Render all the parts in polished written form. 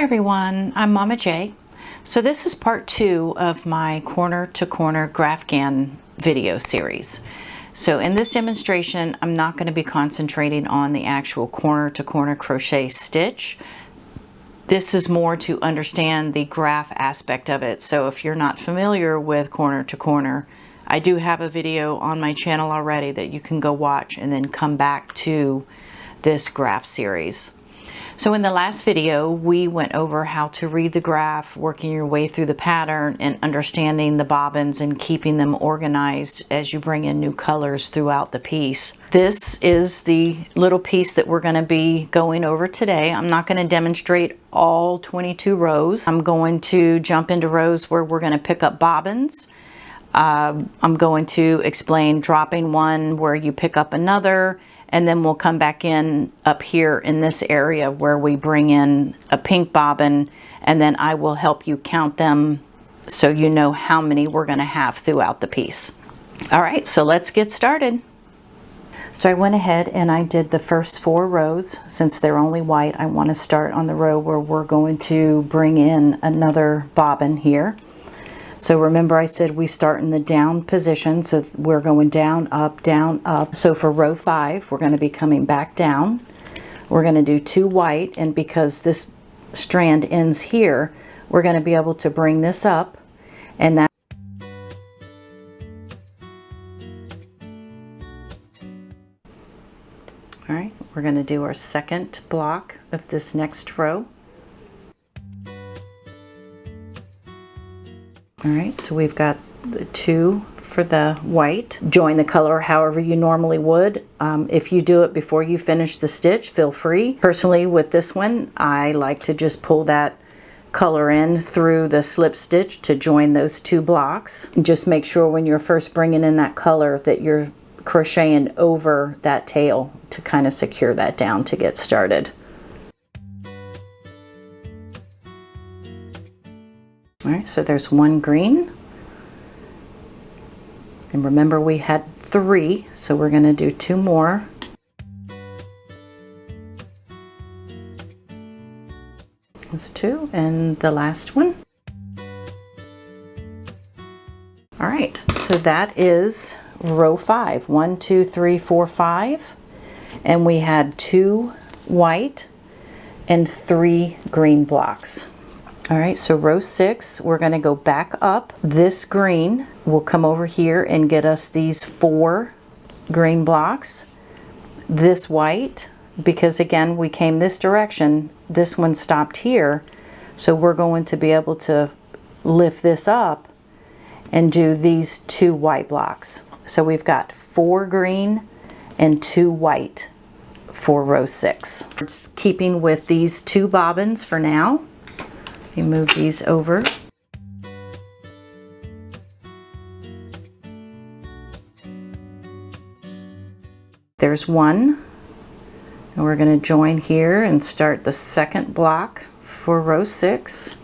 Hi everyone, I'm Mama J. So this is part 2 of my corner to corner graphgan video series. So in this demonstration, I'm not going to be concentrating on the actual corner to corner crochet stitch. This is more to understand the graph aspect of it. So if you're not familiar with corner to corner, I do have a video on my channel already that you can go watch and then come back to this graph series. So in the last video, we went over how to read the graph, working your way through the pattern and understanding the bobbins and keeping them organized as you bring in new colors throughout the piece. This is the little piece that we're going to be going over today. I'm not going to demonstrate all 22 rows. I'm going to jump into rows where we're going to pick up bobbins. I'm going to explain dropping one where you pick up another, and then we'll come back in up here in this area where we bring in a pink bobbin, and then I will help you count them so you know how many we're going to have throughout the piece. All right, so let's get started. So I went ahead and I did the first 4 rows. Since they're only white, I want to start on the row where we're going to bring in another bobbin here. So remember I said we start in the down position, so we're going down, up, down, up. So for row 5, we're going to be coming back down. We're going to do 2 white, and because this strand ends here, we're going to be able to bring this up, and that. All right, we're going to do our second block of this next row. All right, so we've got the 2 for the white. Join the color however you normally would. If you do it before you finish the stitch, feel free. Personally, with this one, I like to just pull that color in through the slip stitch to join those 2 blocks. Just make sure when you're first bringing in that color that you're crocheting over that tail to kind of secure that down to get started. All right, so there's 1 green. And remember we had 3, so we're going to do 2 more. That's 2, and the last one. All right, so that is row 5. 1, 2, 3, 4, 5. And we had 2 white and 3 green blocks. All right, so row 6, we're going to go back up. This green will come over here and get us these 4 green blocks. This white, because again, we came this direction, this one stopped here. So we're going to be able to lift this up and do these 2 white blocks. So we've got 4 green and 2 white for row 6. We're just keeping with these 2 bobbins for now. You move these over. There's 1, and we're going to join here and start the second block for row 6.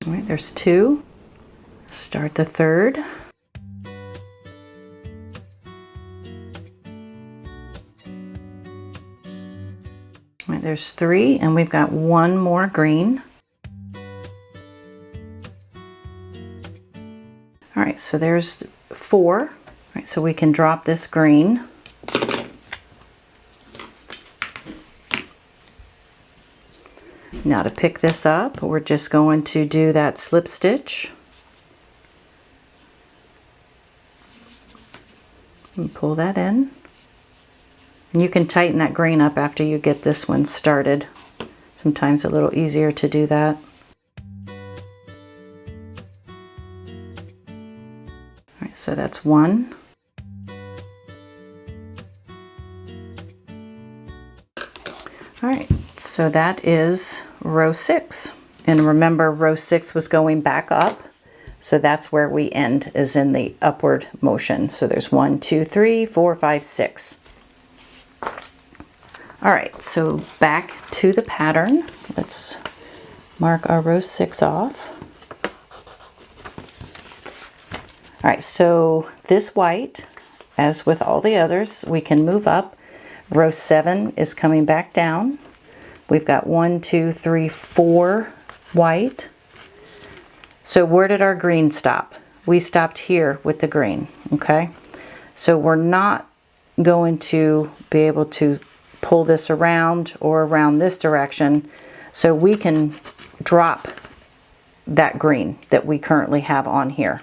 All right, there's 2. Start the third. Right, there's 3, and we've got 1 more green. All right, so there's 4. All right, so we can drop this green. Now to pick this up, we're just going to do that slip stitch. And pull that in. And you can tighten that green up after you get this one started. Sometimes a little easier to do that. All right, so that's 1. All right, so that is row 6. And remember, row 6 was going back up. So that's where we end, is in the upward motion. So there's 1, 2, 3, 4, 5, 6. All right, so back to the pattern. Let's mark our row 6 off. All right, so this white, as with all the others, we can move up. Row 7 is coming back down. We've got 1, 2, 3, 4 white. So where did our green stop? We stopped here with the green, okay? So we're not going to be able to pull this around or around this direction, so we can drop that green that we currently have on here.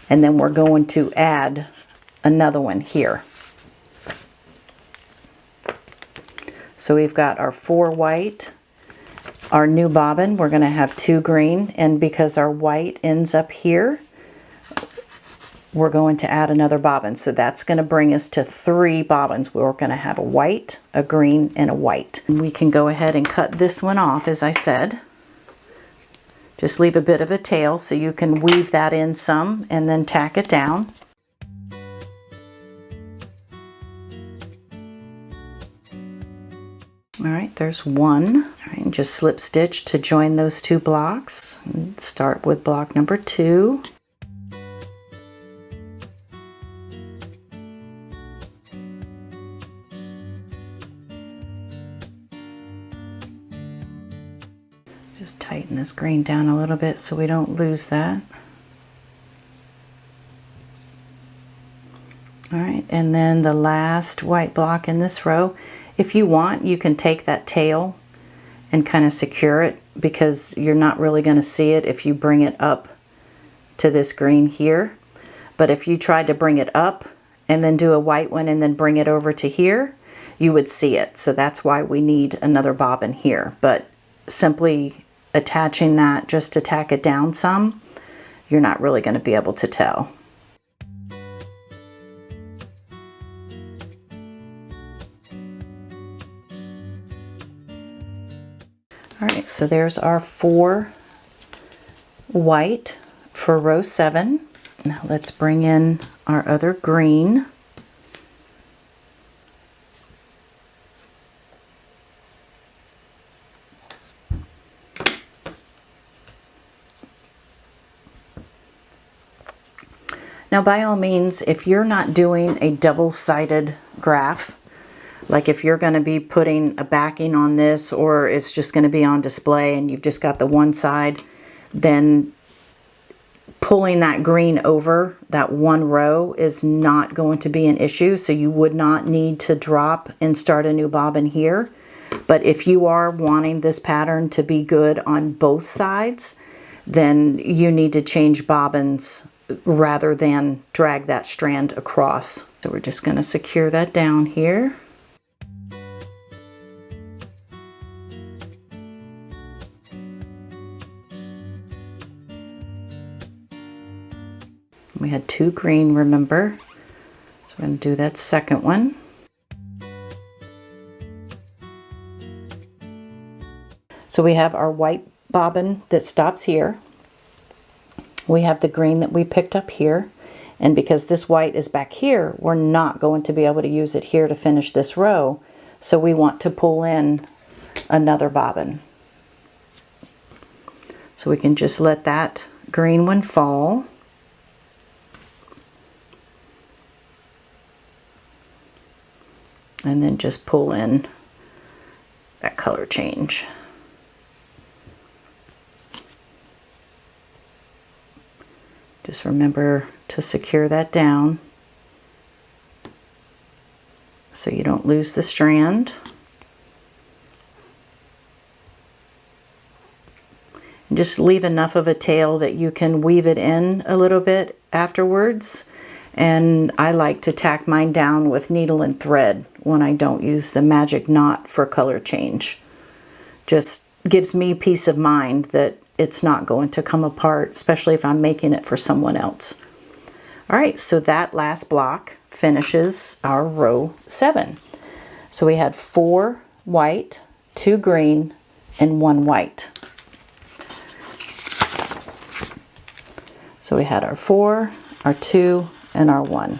And then we're going to add another one here. So we've got our 4 white, our new bobbin, we're going to have 2 green, and because our white ends up here, we're going to add another bobbin. So that's going to bring us to 3 bobbins. We're going to have a white, a green, and a white. And we can go ahead and cut this one off, as I said. Just leave a bit of a tail so you can weave that in some and then tack it down. All right, there's one. All right, and just slip stitch to join those 2 blocks. And start with block number 2. Just tighten this green down a little bit so we don't lose that. All right, and then the last white block in this row, if you want, you can take that tail and kind of secure it, because you're not really going to see it if you bring it up to this green here. But if you tried to bring it up and then do a white one and then bring it over to here, you would see it. So that's why we need another bobbin here. But simply attaching that just to tack it down some, you're not really going to be able to tell. All right, so there's our 4 white for row 7. Now let's bring in our other green. Now, by all means, if you're not doing a double-sided graph, like if you're going to be putting a backing on this, or it's just going to be on display and you've just got the one side, then pulling that green over that one row is not going to be an issue. So you would not need to drop and start a new bobbin here. But if you are wanting this pattern to be good on both sides, then you need to change bobbins rather than drag that strand across. So we're just going to secure that down here. We had 2 green, remember? So we're going to do that second one. So we have our white bobbin that stops here. We have the green that we picked up here, and because this white is back here, we're not going to be able to use it here to finish this row, so we want to pull in another bobbin. So we can just let that green one fall. And then just pull in that color change. Just remember to secure that down so you don't lose the strand. And just leave enough of a tail that you can weave it in a little bit afterwards. And I like to tack mine down with needle and thread when I don't use the magic knot for color change. Just gives me peace of mind that it's not going to come apart, especially if I'm making it for someone else. All right, so that last block finishes our row 7. So we had 4 white, 2 green, and 1 white. So we had our 4, our 2, and our 1.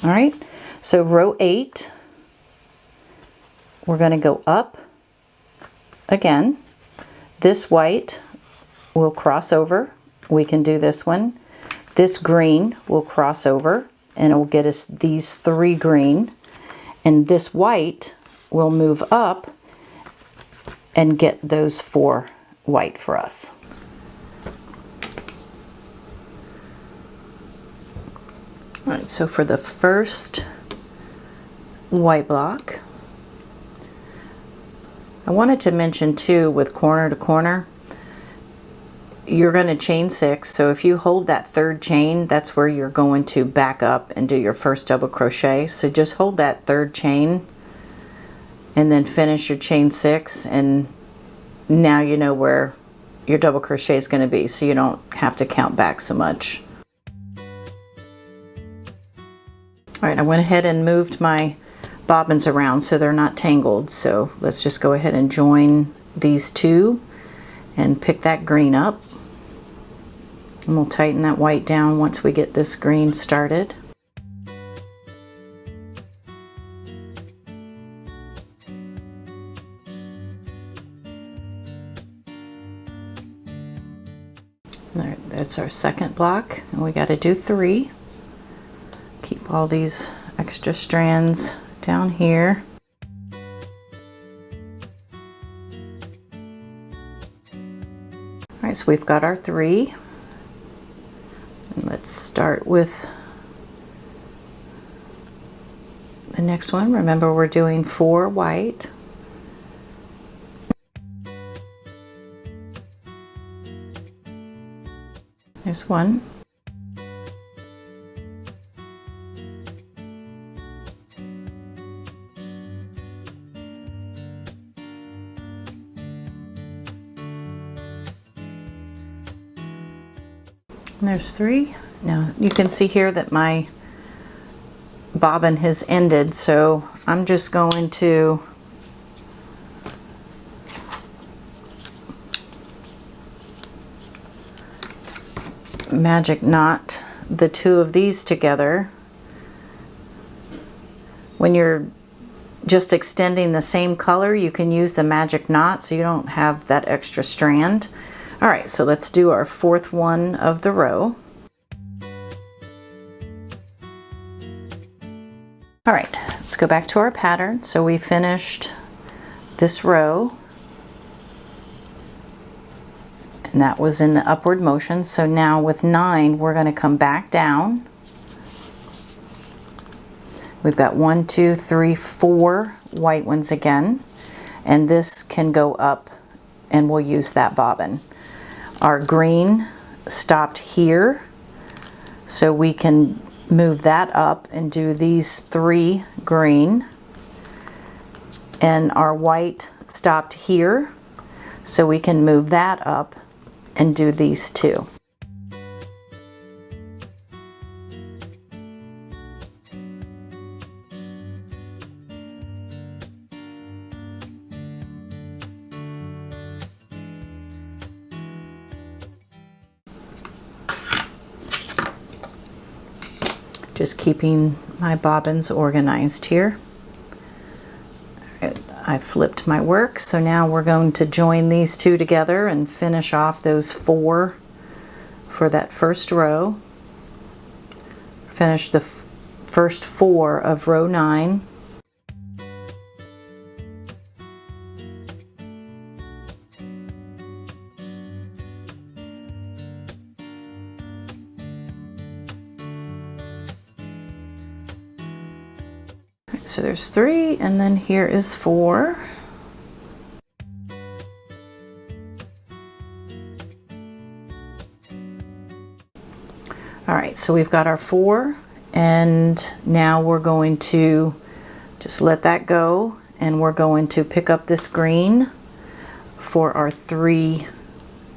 All right, so row 8, we're going to go up again. This white will cross over. We can do this one. This green will cross over, and it will get us these 3 green. And this white will move up, and get those 4 white for us. All right, so for the first white block, I wanted to mention too, with corner to corner, you're going to chain 6. So if you hold that 3rd chain, that's where you're going to back up and do your first double crochet. So just hold that 3rd chain and then finish your chain 6, and now you know where your double crochet is going to be, so you don't have to count back so much. All right, I went ahead and moved my bobbins around so they're not tangled. So let's just go ahead and join these 2 and pick that green up. And we'll tighten that white down once we get this green started. There, that's our second block, and we got to do 3. Keep all these extra strands down here. All right, so we've got our 3. And let's start with the next one. Remember, we're doing 4 white. There's 1. And there's 3. Now you can see here that my bobbin has ended, so I'm just going to magic knot the 2 of these together. When you're just extending the same color, you can use the magic knot so you don't have that extra strand. All right, so let's do our 4th one of the row. All right, let's go back to our pattern. So we finished this row, and that was in the upward motion. So now with 9, we're going to come back down. We've got 1, 2, 3, 4 white ones again, and this can go up, and we'll use that bobbin. Our green stopped here, so we can move that up and do these 3 green. And our white stopped here, so we can move that up and do these 2. Just keeping my bobbins organized here. All right, I flipped my work, so now we're going to join these 2 together and finish off those 4 for that first row. Finish the first 4 of row 9. So there's 3, and then here is 4. All right, so we've got our 4, and now we're going to just let that go, and we're going to pick up this green for our 3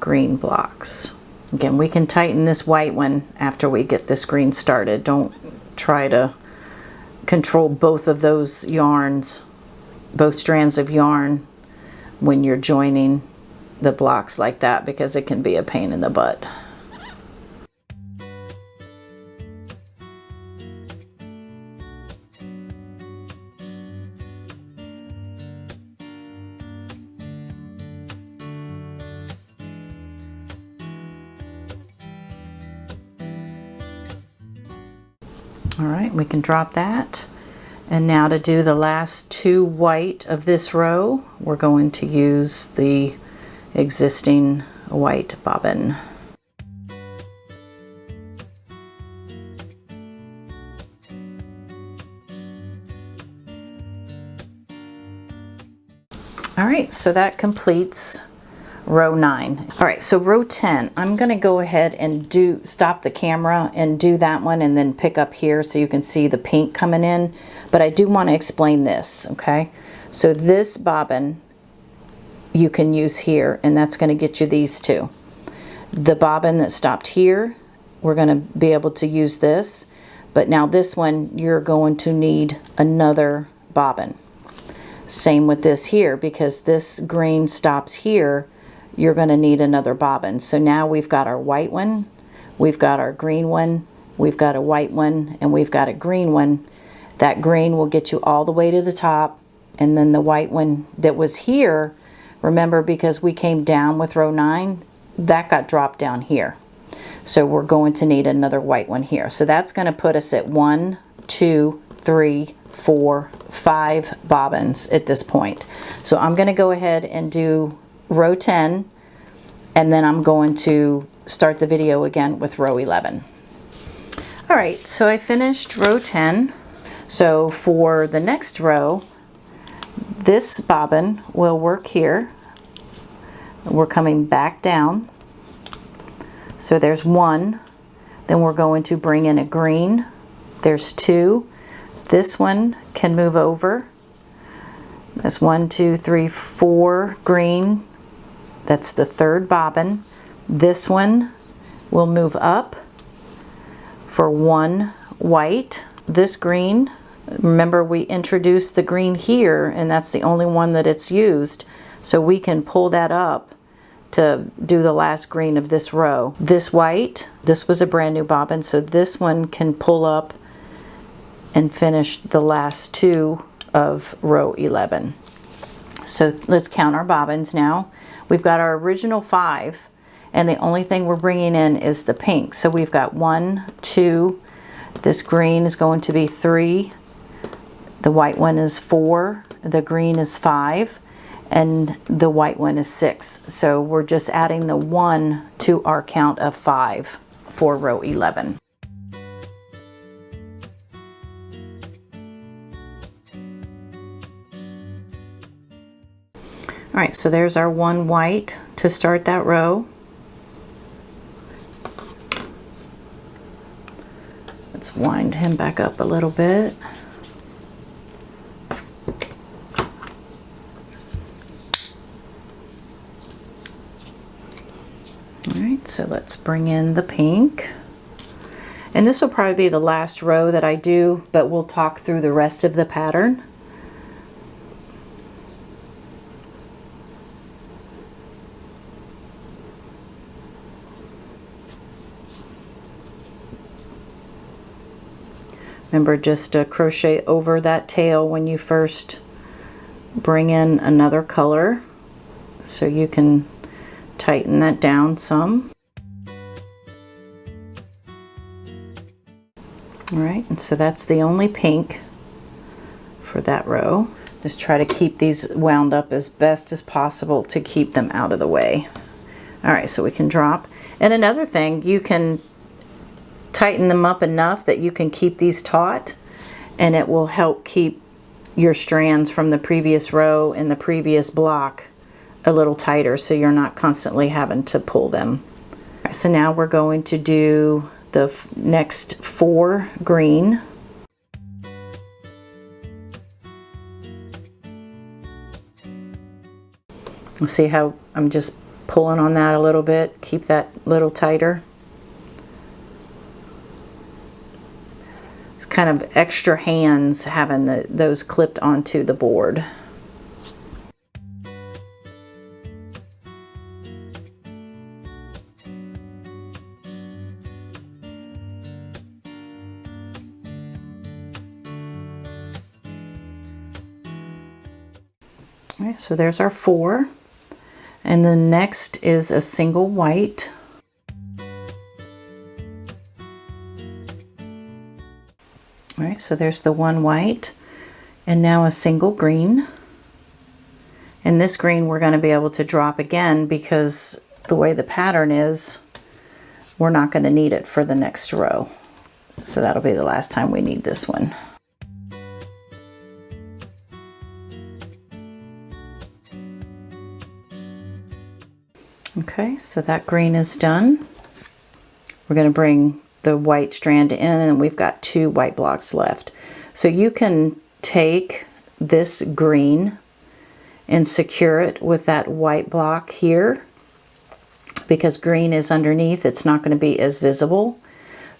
green blocks. Again, we can tighten this white one after we get this green started. Don't try to control both of those yarns, both strands of yarn, when you're joining the blocks like that, because it can be a pain in the butt. All right, we can drop that, And now to do the last 2 white of this row, we're going to use the existing white bobbin. All right, so that completes row 9. All right, so row 10, I'm going to go ahead and stop the camera and do that one and then pick up here so you can see the pink coming in. But I do want to explain this, okay? So this bobbin you can use here, and that's going to get you these 2. The bobbin that stopped here, we're going to be able to use this. But now this one, you're going to need another bobbin. Same with this here, because this green stops here, you're going to need another bobbin. So now we've got our white one, we've got our green one, we've got a white one, and we've got a green one. That green will get you all the way to the top, and then the white one that was here, remember, because we came down with row 9, that got dropped down here. So we're going to need another white one here. So that's going to put us at 1, 2, 3, 4, 5 bobbins at this point. So I'm going to go ahead and do row 10, and then I'm going to start the video again with row 11. All right, so I finished row 10. So for the next row, this bobbin will work here. We're coming back down. So there's 1, then we're going to bring in a green. There's 2. This one can move over. That's 1, 2, 3, 4 green. That's the 3rd bobbin. This one will move up for 1 white. This green, remember we introduced the green here, and that's the only one that it's used. So we can pull that up to do the last green of this row. This white, this was a brand new bobbin, so this one can pull up and finish the last 2 of row 11. So let's count our bobbins now. We've got our original 5, and the only thing we're bringing in is the pink. So we've got 1, 2, this green is going to be 3, the white one is 4, the green is 5, and the white one is 6. So we're just adding the 1 to our count of 5 for row 11. All right, so there's our 1 white to start that row. Let's wind him back up a little bit. All right, so let's bring in the pink. And this will probably be the last row that I do, but we'll talk through the rest of the pattern. Remember, just to crochet over that tail when you first bring in another color, so you can tighten that down some. All right, and so that's the only pink for that row. Just try to keep these wound up as best as possible to keep them out of the way. All right, so we can drop. And another thing, you can tighten them up enough that you can keep these taut, and it will help keep your strands from the previous row and the previous block a little tighter, so you're not constantly having to pull them. All right, so now we're going to do the next 4 green. See how I'm just pulling on that a little bit, keep that a little tighter. It's kind of extra hands having those clipped onto the board. All right, so there's our 4. And the next is a single white. All right, so there's the 1 white. And now a single green. And this green we're going to be able to drop again because the way the pattern is, we're not going to need it for the next row. So that'll be the last time we need this one. Okay, so that green is done. We're going to bring the white strand in, and we've got 2 white blocks left. So you can take this green and secure it with that white block here. Because green is underneath, it's not going to be as visible.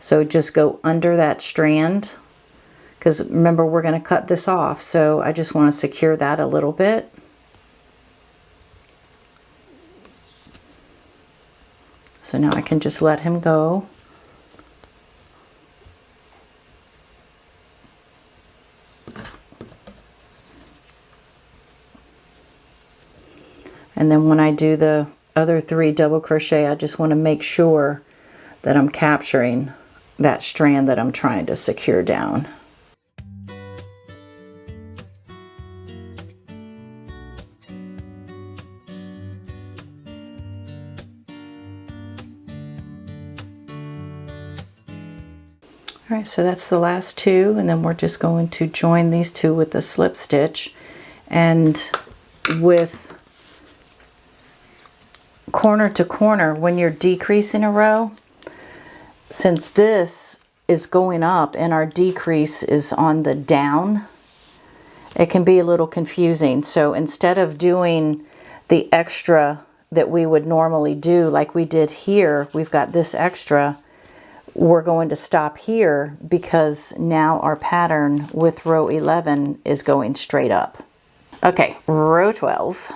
So just go under that strand, because remember we're going to cut this off. So I just want to secure that a little bit. So now I can just let him go. And then when I do the other 3 double crochet, I just want to make sure that I'm capturing that strand that I'm trying to secure down. All right, so that's the last 2, and then we're just going to join these 2 with the slip stitch. And with corner to corner, when you're decreasing a row, since this is going up and our decrease is on the down, it can be a little confusing. So instead of doing the extra that we would normally do like we did here, we've got this extra, we're going to stop here because now our pattern with row 11 is going straight up. Okay, row 12.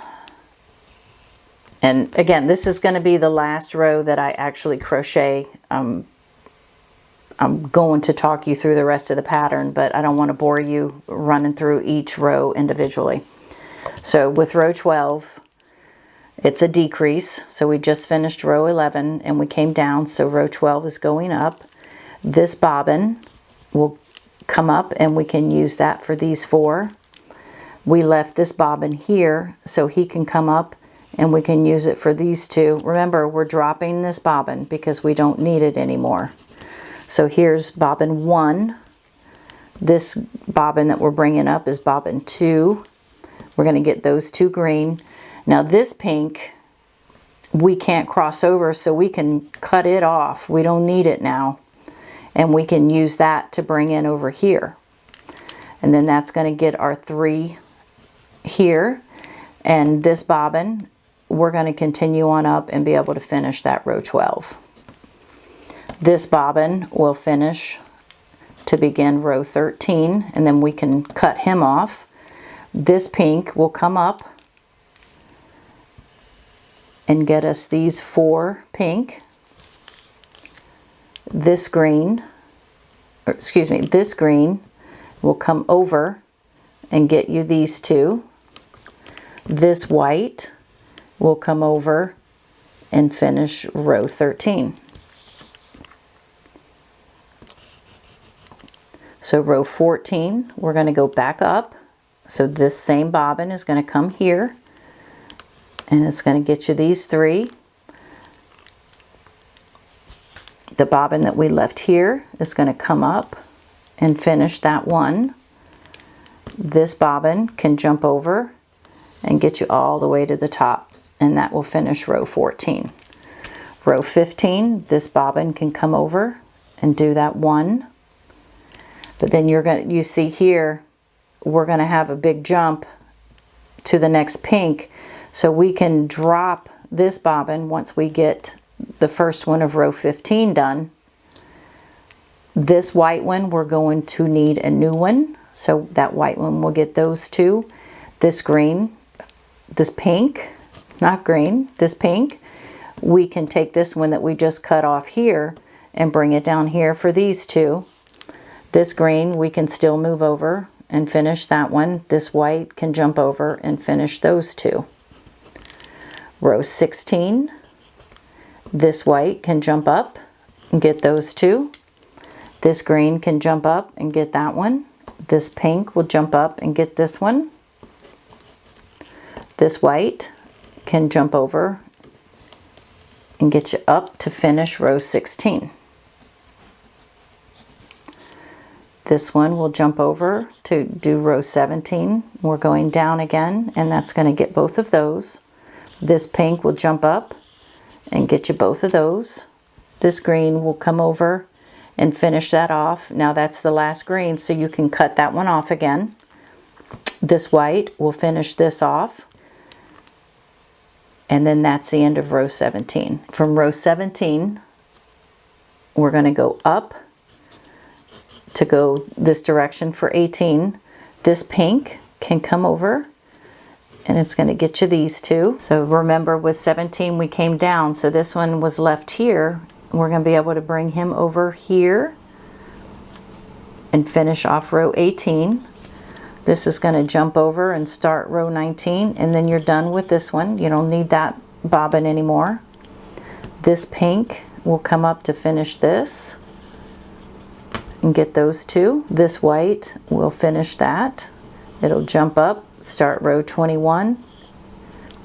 And again, this is going to be the last row that I actually crochet. I'm going to talk you through the rest of the pattern, but I don't want to bore you running through each row individually. So with row 12, it's a decrease. So we just finished row 11 and we came down. So row 12 is going up. This bobbin will come up and we can use that for these 4. We left this bobbin here so he can come up and we can use it for these 2. Remember, we're dropping this bobbin because we don't need it anymore. So here's bobbin 1. This bobbin that we're bringing up is bobbin 2. We're going to get those 2 green. Now this pink, we can't cross over, so we can cut it off. We don't need it now. And we can use that to bring in over here. And then that's going to get our 3 here. And this bobbin, we're going to continue on up and be able to finish that row 12. This bobbin will finish to begin row 13, and then we can cut him off. This pink will come up and get us these 4 pink. This green, or excuse me, this green will come over and get you these 2. This white will come over and finish row 13. So row 14, we're going to go back up. So this same bobbin is going to come here and it's going to get you these 3. The bobbin that we left here is going to come up and finish that 1. This bobbin can jump over and get you all the way to the top, and that will finish row 14. Row 15, this bobbin can come over and do that 1. But then you see here, we're going to have a big jump to the next pink. So we can drop this bobbin once we get the first one of row 15 done. This white one, we're going to need a new one. So that white one will get those 2. This green, this pink, not green, this pink, we can take this one that we just cut off here and bring it down here for these 2. This green, we can still move over and finish that one. This white can jump over and finish those 2. Row 16, this white can jump up and get those 2. This green can jump up and get that one. This pink will jump up and get this one. This white can jump over and get you up to finish row 16. This one will jump over to do row 17. We're going down again, and that's going to get both of those. This pink will jump up and get you both of those. This green will come over and finish that off. Now that's the last green, so you can cut that one off again. This white will finish this off. And then that's the end of row 17. From row 17, we're going to go up to go this direction for 18. This pink can come over and it's going to get you these two. So remember with 17 we came down, so this one was left here. We're going to be able to bring him over here and finish off row 18. This is going to jump over and start row 19, and then you're done with this one. You don't need that bobbin anymore. This pink will come up to finish this and get those two. This white will finish that. It'll jump up, start row 21.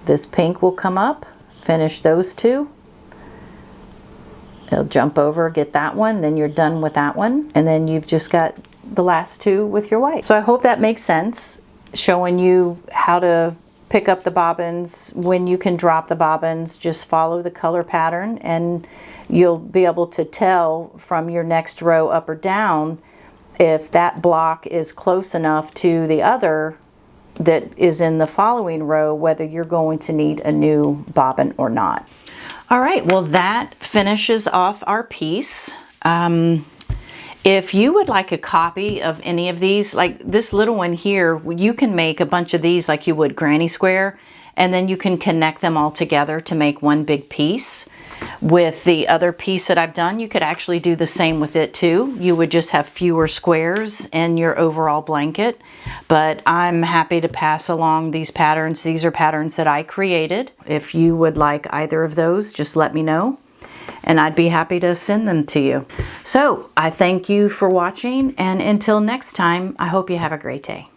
This pink will come up, finish those two. It'll jump over, get that one, then you're done with that one, and then you've just got the last two with your white. So I hope that makes sense, showing you how to pick up the bobbins, when you can drop the bobbins. Just follow the color pattern and you'll be able to tell from your next row up or down if that block is close enough to the other that is in the following row, whether you're going to need a new bobbin or not. All right, well that finishes off our piece. If you would like a copy of any of these, like this little one here, you can make a bunch of these like you would granny square, and then you can connect them all together to make one big piece. With the other piece that I've done, you could actually do the same with it too. You would just have fewer squares in your overall blanket. But I'm happy to pass along these patterns. These are patterns that I created. If you would like either of those, just let me know, and I'd be happy to send them to you. So I thank you for watching, and until next time, I hope you have a great day.